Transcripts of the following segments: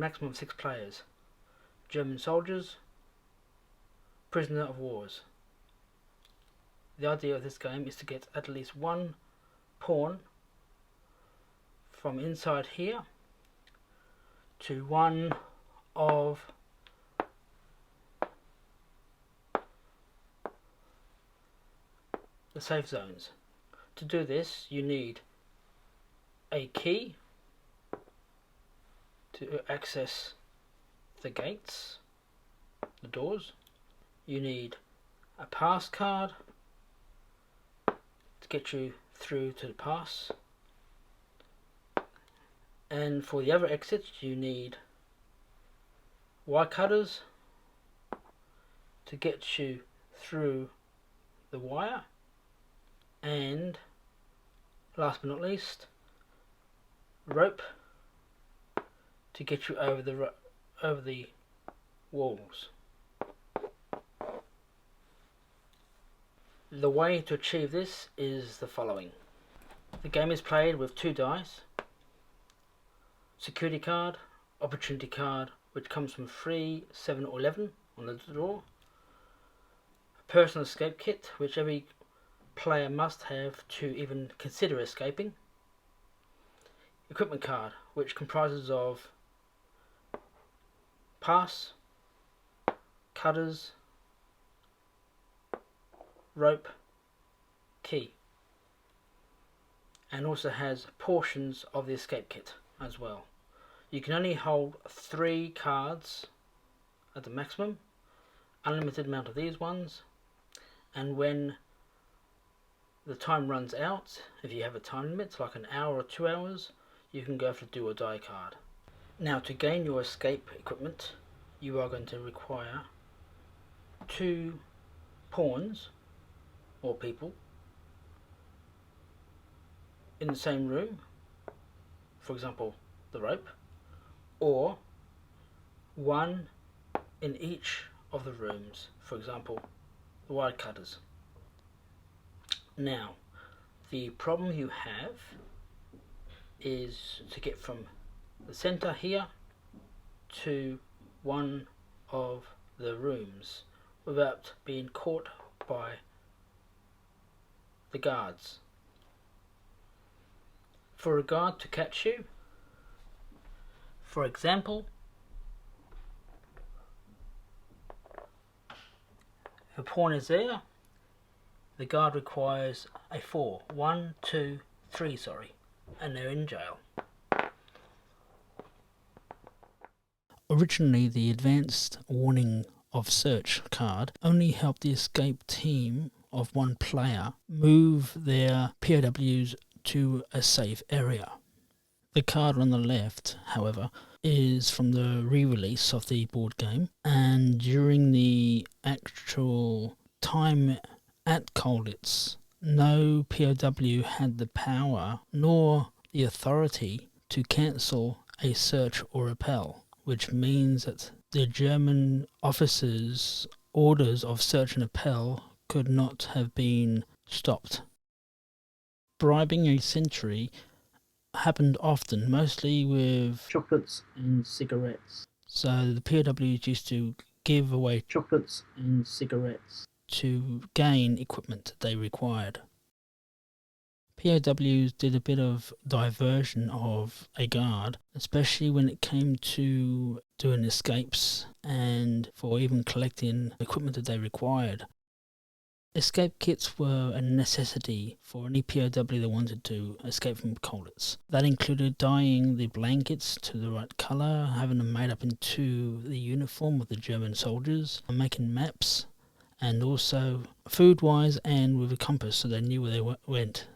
maximum of 6 players. German soldiers, prisoner of wars. The idea of this game is to get at least one pawn from inside here to one of the safe zones. To do this, you need a key to access the gates, the doors. You need a pass card to get you through to the pass. And for the other exits, you need wire cutters to get you through the wire, and last but not least, rope to get you over the walls. The way to achieve this is the following. The game is played with 2 dice, security card, opportunity card, which comes from 3, 7 or 11 on the draw, a personal escape kit, which every player must have to even consider escaping, equipment card, which comprises of pass, cutters, rope, key, and also has portions of the escape kit as well. You can only hold 3 cards at the maximum, unlimited amount of these ones, and when the time runs out, if you have a time limit like an hour or 2 hours, you can go for the do or die card. Now, to gain your escape equipment, you are going to require 2 pawns or people in the same room, for example the rope, or 1 in each of the rooms, for example the wire cutters. Now, the problem you have is to get from the center here to one of the rooms without being caught by the guards. For a guard to catch you, for example, if a pawn is there, the guard requires a 4. 1, 2, 3, and they're in jail. Originally, the advanced warning of search card only helped the escape team of 1 player move their POWs to a safe area. The card on the left, however, is from the re-release of the board game, and during the actual time at Colditz, no POW had the power nor the authority to cancel a search or repel, which means that the German officers' orders of search and repel could not have been stopped. Bribing a sentry happened often, mostly with chocolates and cigarettes. So the POWs used to give away chocolates and cigarettes to gain equipment that they required. POWs did a bit of diversion of a guard, especially when it came to doing escapes and for even collecting equipment that they required. Escape kits were a necessity for any POW that wanted to escape from Colditz. That included dyeing the blankets to the right colour, having them made up into the uniform of the German soldiers, making maps, and also food-wise and with a compass so they knew where they went.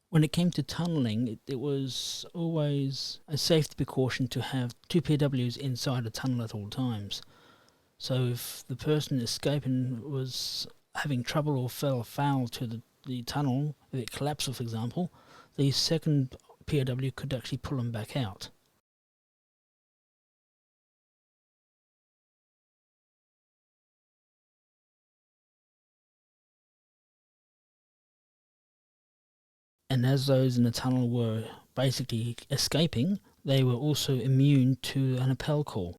When it came to tunnelling, it was always a safety precaution to have two POWs inside a tunnel at all times. So if the person escaping was having trouble or fell foul to the tunnel, if it collapsed, for example, the second POW could actually pull them back out. And as those in the tunnel were basically escaping, they were also immune to an appel call.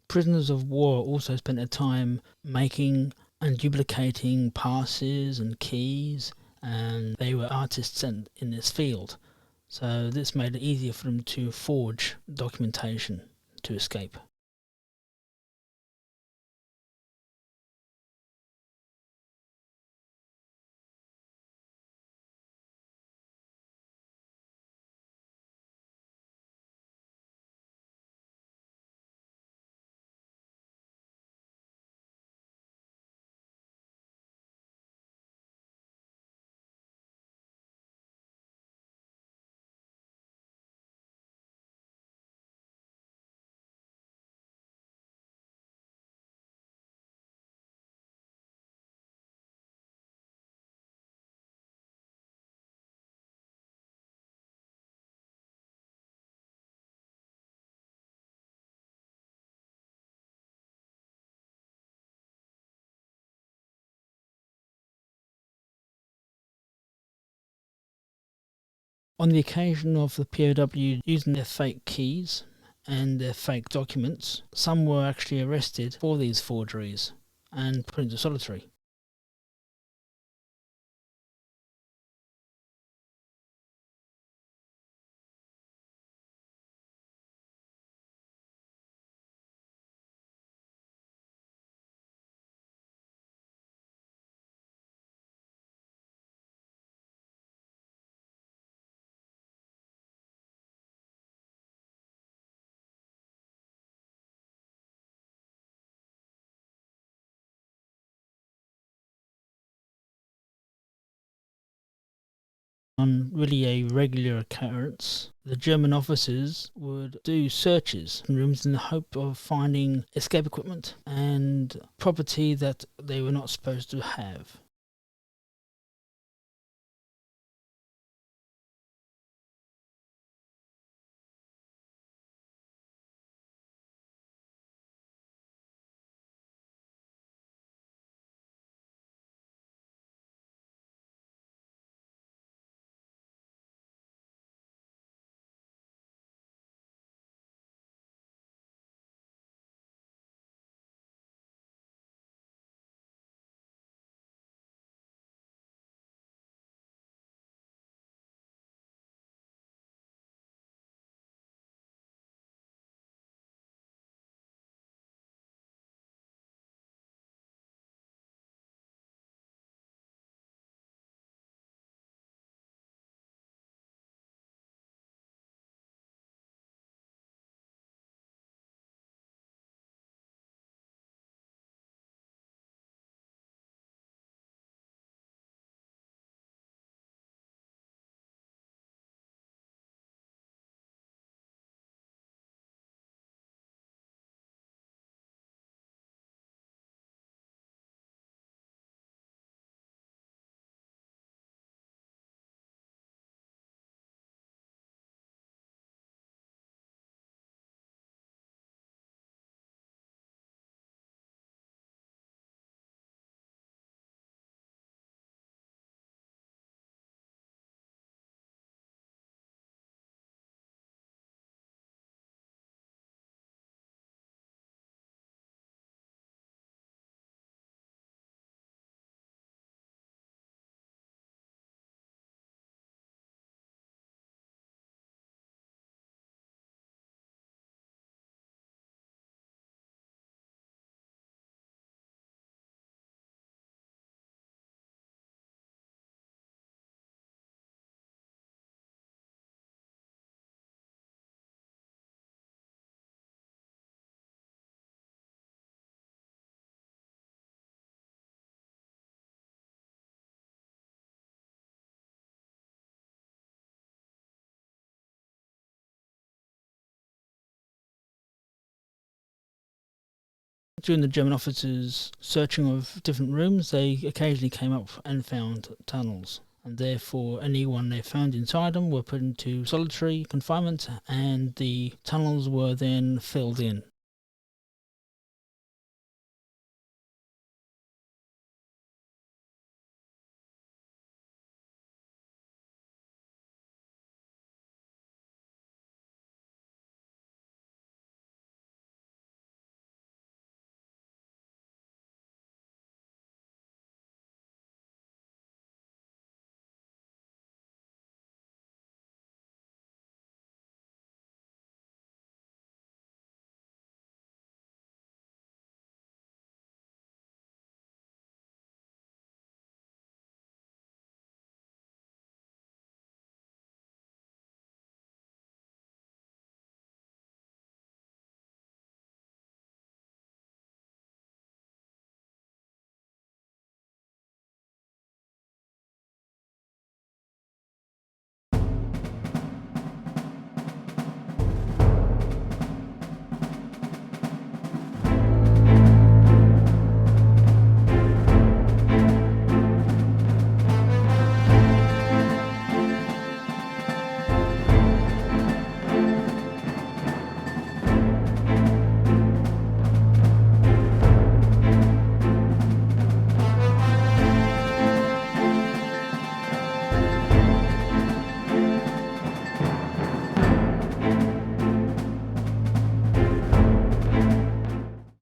Prisoners of war also spent their time making and duplicating passes and keys, and they were artists in this field. So this made it easier for them to forge documentation to escape. On the occasion of the POW using their fake keys and their fake documents, some were actually arrested for these forgeries and put into solitary. On really a regular occurrence, the German officers would do searches in rooms in the hope of finding escape equipment and property that they were not supposed to have. During the German officers' searching of different rooms, they occasionally came up and found tunnels, and therefore anyone they found inside them were put into solitary confinement, and the tunnels were then filled in.